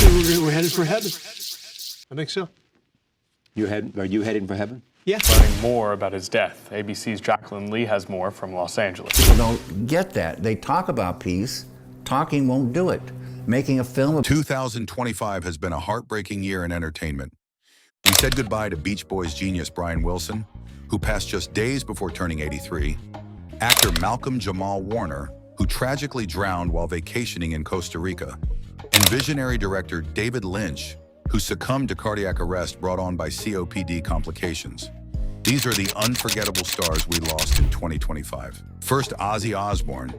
We're headed for heaven. I think so. Are you heading for heaven? Yeah. Learning more about his death. ABC's Jacqueline Lee has more from Los Angeles. People don't get that. They talk about peace. Talking won't do it. Making a film. 2025 has been a heartbreaking year in entertainment. We said goodbye to Beach Boys genius Brian Wilson, who passed just days before turning 83, actor Malcolm-Jamal Warner, who tragically drowned while vacationing in Costa Rica, and visionary director David Lynch, who succumbed to cardiac arrest brought on by COPD complications. These are the unforgettable stars we lost in 2025. First, Ozzy Osbourne.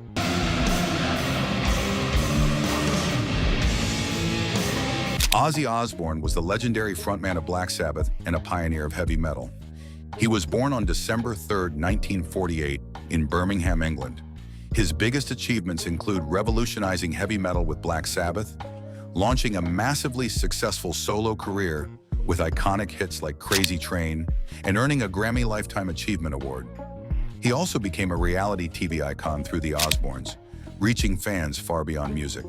Ozzy Osbourne was the legendary frontman of Black Sabbath and a pioneer of heavy metal. He was born on December 3, 1948, in Birmingham, England. His biggest achievements include revolutionizing heavy metal with Black Sabbath, launching a massively successful solo career with iconic hits like Crazy Train, and earning a Grammy Lifetime Achievement Award. He also became a reality TV icon through The Osbournes, reaching fans far beyond music.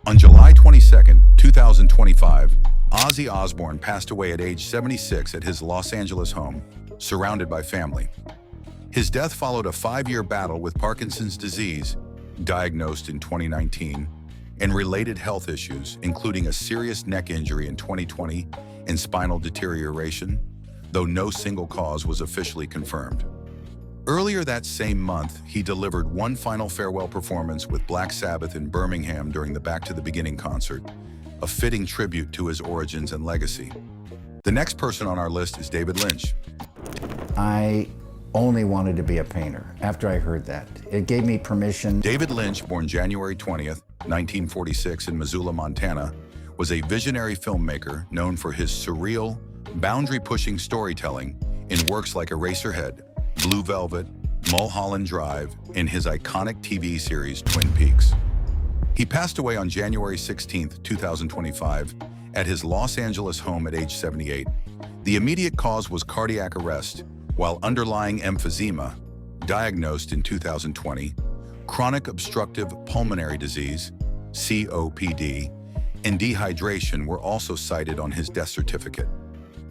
On July 22, 2025, Ozzy Osbourne passed away at age 76 at his Los Angeles home, surrounded by family. His death followed a 5-year battle with Parkinson's disease, diagnosed in 2019, and related health issues, including a serious neck injury in 2020 and spinal deterioration, though no single cause was officially confirmed. Earlier that same month, he delivered one final farewell performance with Black Sabbath in Birmingham during the Back to the Beginning concert, a fitting tribute to his origins and legacy. The next person on our list is David Lynch. I only wanted to be a painter after I heard that. It gave me permission. David Lynch, born January 20th, 1946 in Missoula, Montana, was a visionary filmmaker known for his surreal, boundary-pushing storytelling in works like Eraserhead, Blue Velvet, Mulholland Drive, and his iconic TV series Twin Peaks. He passed away on January 16, 2025, at his Los Angeles home at age 78. The immediate cause was cardiac arrest, while underlying emphysema, diagnosed in 2020, chronic obstructive pulmonary disease, COPD, and dehydration were also cited on his death certificate.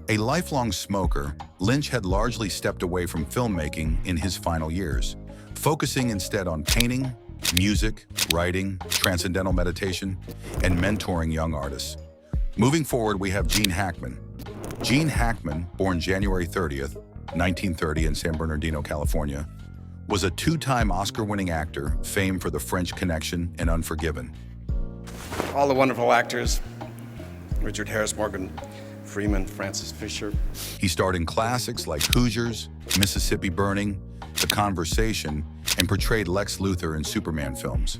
A lifelong smoker, Lynch had largely stepped away from filmmaking in his final years, focusing instead on painting, music, writing, transcendental meditation, and mentoring young artists. Moving forward, we have Gene Hackman. Gene Hackman, born January 30th, 1930 in San Bernardino, California, was a 2-time Oscar-winning actor famed for The French Connection and Unforgiven. All the wonderful actors, Richard Harris, Morgan Freeman, Francis Fisher. He starred in classics like Hoosiers, Mississippi Burning, The Conversation, and portrayed Lex Luthor in Superman films.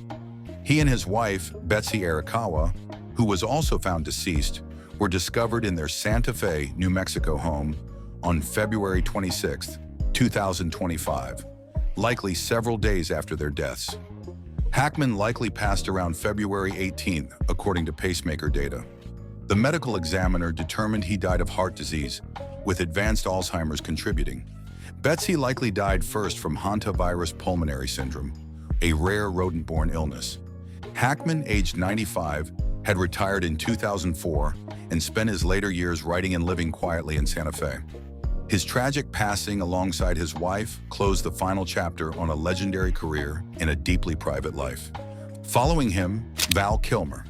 He and his wife, Betsy Arakawa, who was also found deceased, were discovered in their Santa Fe, New Mexico home on February 26, 2025, likely several days after their deaths. Hackman likely passed around February 18th, according to pacemaker data. The medical examiner determined he died of heart disease, with advanced Alzheimer's contributing. Betsy likely died first from hantavirus pulmonary syndrome, a rare rodent-borne illness. Hackman, aged 95, had retired in 2004 and spent his later years writing and living quietly in Santa Fe. His tragic passing alongside his wife closed the final chapter on a legendary career in a deeply private life. Following him, Val Kilmer.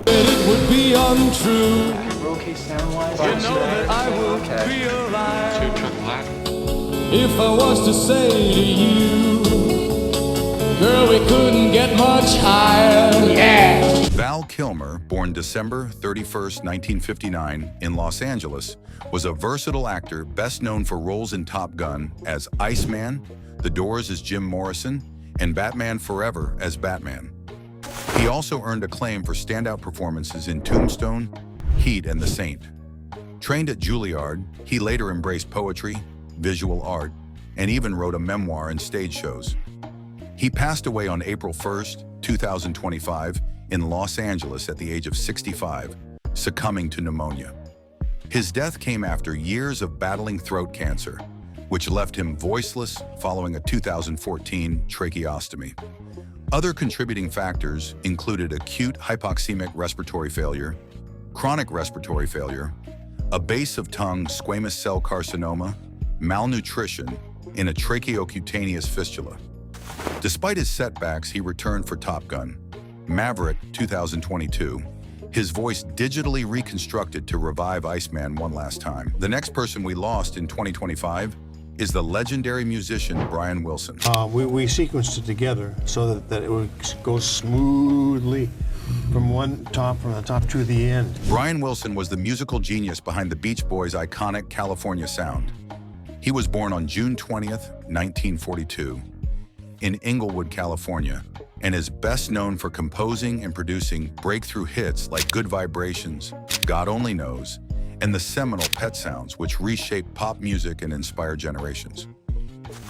It would be untrue. We're okay sound-wise? You know that I would be alive. 2 triple hat. If I was to say to you, girl, we couldn't get much higher. Yeah. Val Kilmer, born December 31st, 1959 in Los Angeles, was a versatile actor best known for roles in Top Gun as Iceman, The Doors as Jim Morrison, and Batman Forever as Batman. He also earned acclaim for standout performances in Tombstone, Heat, and The Saint. Trained at Juilliard, he later embraced poetry, visual art, and even wrote a memoir and stage shows. He passed away on April 1st, 2025, in Los Angeles at the age of 65, succumbing to pneumonia. His death came after years of battling throat cancer, which left him voiceless following a 2014 tracheostomy. Other contributing factors included acute hypoxemic respiratory failure, chronic respiratory failure, a base of tongue squamous cell carcinoma, malnutrition, and a tracheocutaneous fistula. Despite his setbacks, he returned for Top Gun, Maverick 2022, his voice digitally reconstructed to revive Iceman one last time. The next person we lost in 2025 is the legendary musician Brian Wilson. We sequenced it together so that it would go smoothly from the top to the end. Brian Wilson was the musical genius behind the Beach Boys' iconic California sound. He was born on June 20th, 1942, in Inglewood, California, and is best known for composing and producing breakthrough hits like Good Vibrations, God Only Knows, and the seminal Pet Sounds, which reshaped pop music and inspired generations.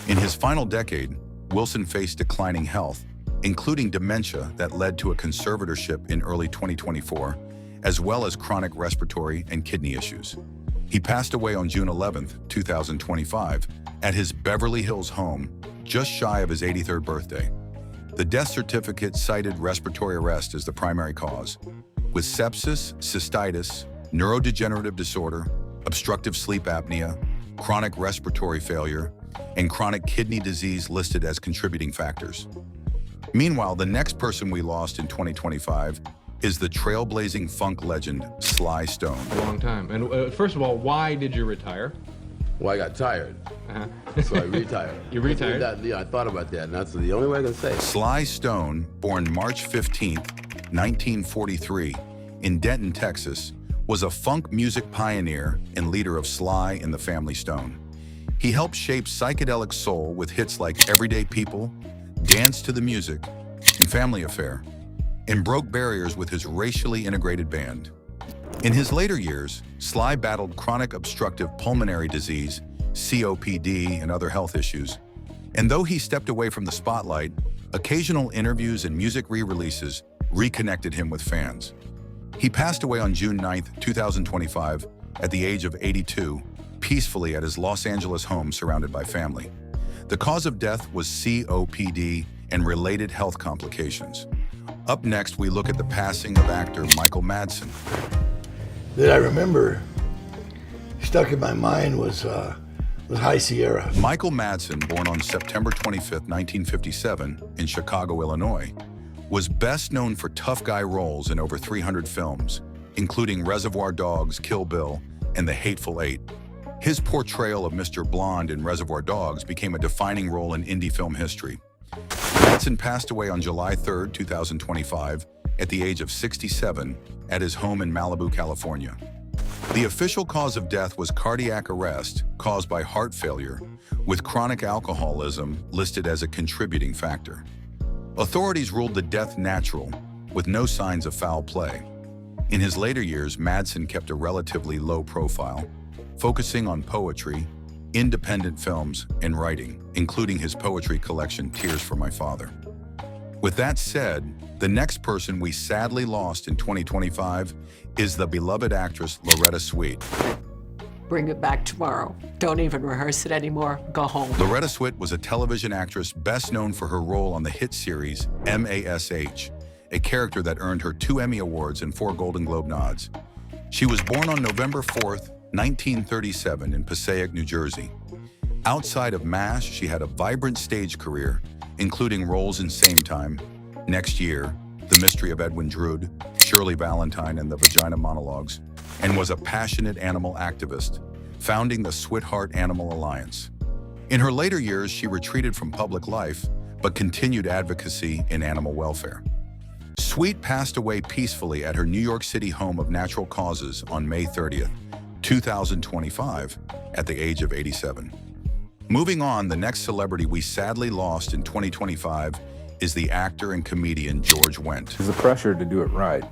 In his final decade, Wilson faced declining health, including dementia that led to a conservatorship in early 2024, as well as chronic respiratory and kidney issues. He passed away on June 11th, 2025, at his Beverly Hills home, just shy of his 83rd birthday. The death certificate cited respiratory arrest as the primary cause, with sepsis, cystitis, neurodegenerative disorder, obstructive sleep apnea, chronic respiratory failure, and chronic kidney disease listed as contributing factors. Meanwhile, the next person we lost in 2025 is the trailblazing funk legend, Sly Stone. A long time. And first of all, why did you retire? Well, I got tired, so I retired. You retired? I thought about that, and that's the only way I can say it. Sly Stone, born March 15th, 1943, in Denton, Texas, was a funk music pioneer and leader of Sly and the Family Stone. He helped shape psychedelic soul with hits like Everyday People, Dance to the Music, and Family Affair, and broke barriers with his racially integrated band. In his later years, Sly battled chronic obstructive pulmonary disease, COPD, and other health issues. And though he stepped away from the spotlight, occasional interviews and music re-releases reconnected him with fans. He passed away on June 9th, 2025, at the age of 82, peacefully at his Los Angeles home surrounded by family. The cause of death was COPD and related health complications. Up next, we look at the passing of actor Michael Madsen. That I remember stuck in my mind was High Sierra. Michael Madsen, born on September 25th, 1957, in Chicago, Illinois, was best known for tough guy roles in over 300 films, including Reservoir Dogs, Kill Bill, and The Hateful Eight. His portrayal of Mr. Blonde in Reservoir Dogs became a defining role in indie film history. Madsen passed away on July 3rd, 2025, at the age of 67, at his home in Malibu, California. The official cause of death was cardiac arrest caused by heart failure, with chronic alcoholism listed as a contributing factor. Authorities ruled the death natural, with no signs of foul play. In his later years, Madsen kept a relatively low profile, focusing on poetry, independent films, and writing, including his poetry collection, Tears for My Father. With that said, the next person we sadly lost in 2025 is the beloved actress Loretta Swit. Bring it back tomorrow. Don't even rehearse it anymore. Go home. Loretta Swit was a television actress best known for her role on the hit series MASH, a character that earned her 2 Emmy Awards and 4 Golden Globe nods. She was born on November 4th, 1937 in Passaic, New Jersey. Outside of MASH, she had a vibrant stage career, including roles in Same Time, Next Year, The Mystery of Edwin Drood, Shirley Valentine and the Vagina Monologues, and was a passionate animal activist, founding the Sweetheart Animal Alliance. In her later years, she retreated from public life, but continued advocacy in animal welfare. Swit passed away peacefully at her New York City home of natural causes on May 30th, 2025, at the age of 87. Moving on, the next celebrity we sadly lost in 2025 is the actor and comedian George Wendt. There's a pressure to do it right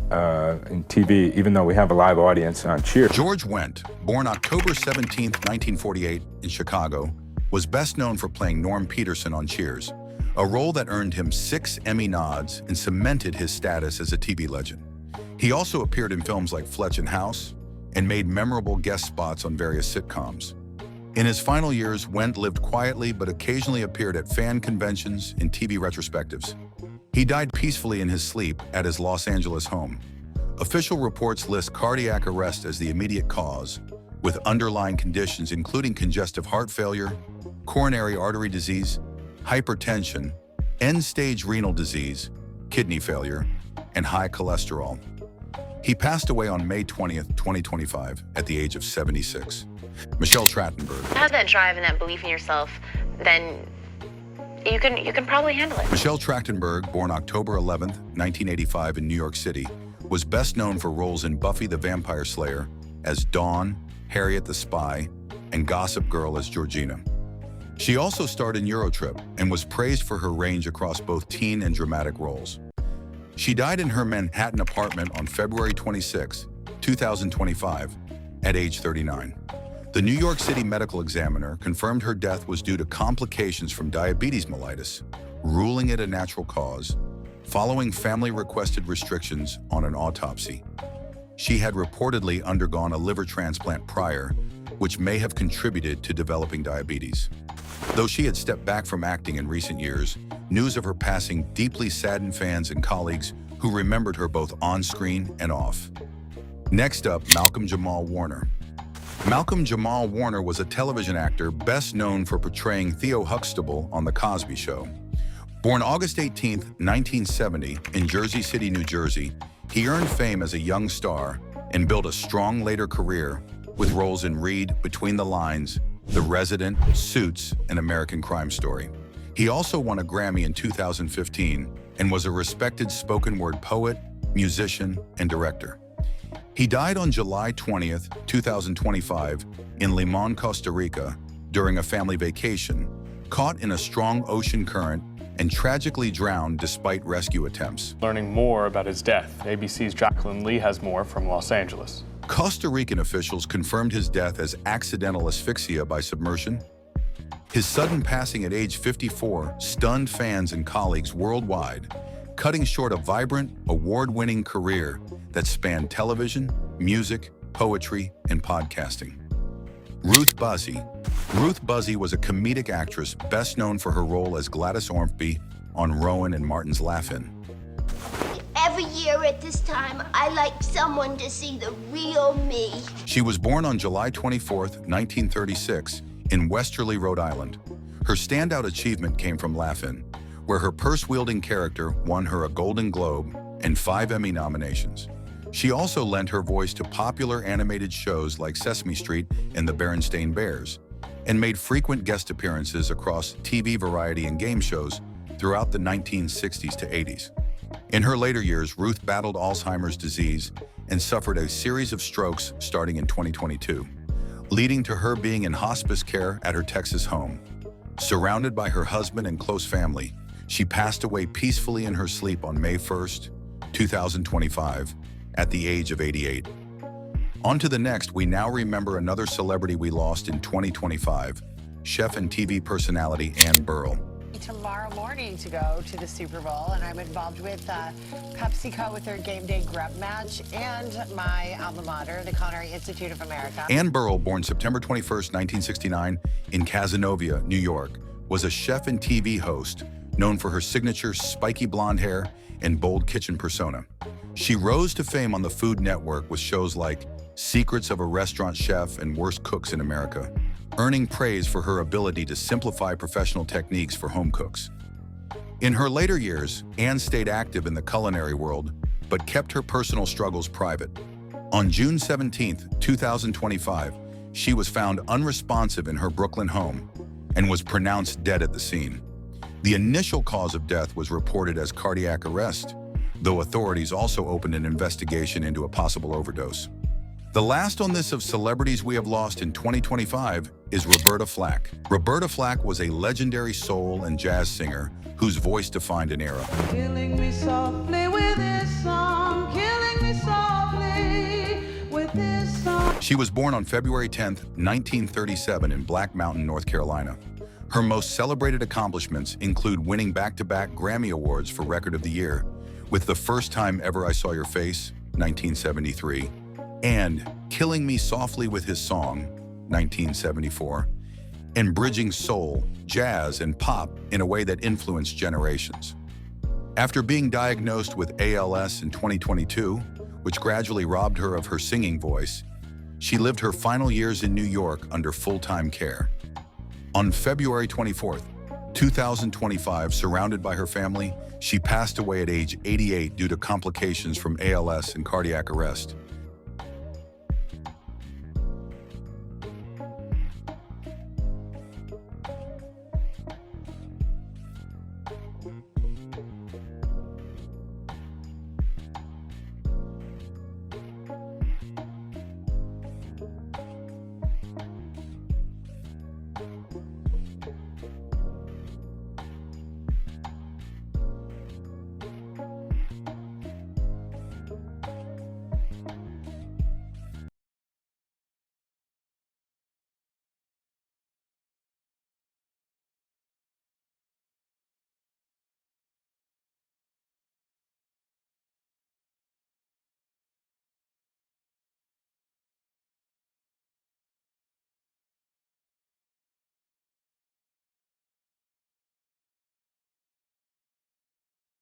in TV, even though we have a live audience on Cheers. George Wendt, born October 17, 1948 in Chicago, was best known for playing Norm Peterson on Cheers, a role that earned him 6 Emmy nods and cemented his status as a TV legend. He also appeared in films like Fletch and House and made memorable guest spots on various sitcoms. In his final years, Wendt lived quietly but occasionally appeared at fan conventions and TV retrospectives. He died peacefully in his sleep at his Los Angeles home. Official reports list cardiac arrest as the immediate cause, with underlying conditions including congestive heart failure, coronary artery disease, hypertension, end-stage renal disease, kidney failure, and high cholesterol. He passed away on May 20th, 2025, at the age of 76. Michelle Trachtenberg. Have that drive and that belief in yourself, then you can probably handle it. Michelle Trachtenberg, born October 11th, 1985 in New York City, was best known for roles in Buffy the Vampire Slayer as Dawn, Harriet the Spy, and Gossip Girl as Georgina. She also starred in Eurotrip and was praised for her range across both teen and dramatic roles. She died in her Manhattan apartment on February 26, 2025, at age 39. The New York City Medical Examiner confirmed her death was due to complications from diabetes mellitus, ruling it a natural cause, following family-requested restrictions on an autopsy. She had reportedly undergone a liver transplant prior, which may have contributed to developing diabetes. Though she had stepped back from acting in recent years, news of her passing deeply saddened fans and colleagues who remembered her both on-screen and off. Next up, Malcolm-Jamal Warner. Malcolm-Jamal Warner was a television actor best known for portraying Theo Huxtable on The Cosby Show. Born August 18, 1970, in Jersey City, New Jersey, he earned fame as a young star and built a strong later career with roles in Read, Between the Lines, The Resident, Suits, and American Crime Story. He also won a Grammy in 2015 and was a respected spoken-word poet, musician, and director. He died on July 20th, 2025, in Limon, Costa Rica, during a family vacation, caught in a strong ocean current and tragically drowned despite rescue attempts. Learning more about his death, ABC's Jacqueline Lee has more from Los Angeles. Costa Rican officials confirmed his death as accidental asphyxia by submersion. His sudden passing at age 54 stunned fans and colleagues worldwide, cutting short a vibrant, award-winning career that spanned television, music, poetry, and podcasting. Ruth Buzzi. Ruth Buzzi was a comedic actress best known for her role as Gladys Ormsby on Rowan and Martin's Laugh-In. Every year at this time, I like someone to see the real me. She was born on July 24th, 1936, in Westerly, Rhode Island. Her standout achievement came from Laugh-In, where her purse-wielding character won her a Golden Globe and 5 Emmy nominations. She also lent her voice to popular animated shows like Sesame Street and the Berenstain Bears, and made frequent guest appearances across TV variety and game shows throughout the 1960s to 80s. In her later years, Ruth battled Alzheimer's disease and suffered a series of strokes starting in 2022, leading to her being in hospice care at her Texas home. Surrounded by her husband and close family, she passed away peacefully in her sleep on May 1st, 2025, at the age of 88. On to the next, we now remember another celebrity we lost in 2025, chef and TV personality Ann Burrell. Tomorrow morning to go to the Super Bowl, and I'm involved with PepsiCo with their Game Day Grub Match and my alma mater, the Culinary Institute of America. Ann Burrell, born September 21st, 1969, in Cazenovia, New York, was a chef and TV host known for her signature spiky blonde hair and bold kitchen persona. She rose to fame on the Food Network with shows like Secrets of a Restaurant Chef and Worst Cooks in America, earning praise for her ability to simplify professional techniques for home cooks. In her later years, Ann stayed active in the culinary world, but kept her personal struggles private. On June 17, 2025, she was found unresponsive in her Brooklyn home and was pronounced dead at the scene. The initial cause of death was reported as cardiac arrest, though authorities also opened an investigation into a possible overdose. The last on this of celebrities we have lost in 2025 is Roberta Flack. Roberta Flack was a legendary soul and jazz singer whose voice defined an era. Killing me softly with this song, killing me softly with this song. She was born on February 10, 1937 in Black Mountain, North Carolina. Her most celebrated accomplishments include winning back-to-back Grammy Awards for Record of the Year, with The First Time Ever I Saw Your Face, 1973, and Killing Me Softly with His Song, 1974, and bridging soul, jazz, and pop in a way that influenced generations. After being diagnosed with ALS in 2022, which gradually robbed her of her singing voice, she lived her final years in New York under full-time care. On February 24th, 2025, surrounded by her family, she passed away at age 88 due to complications from ALS and cardiac arrest.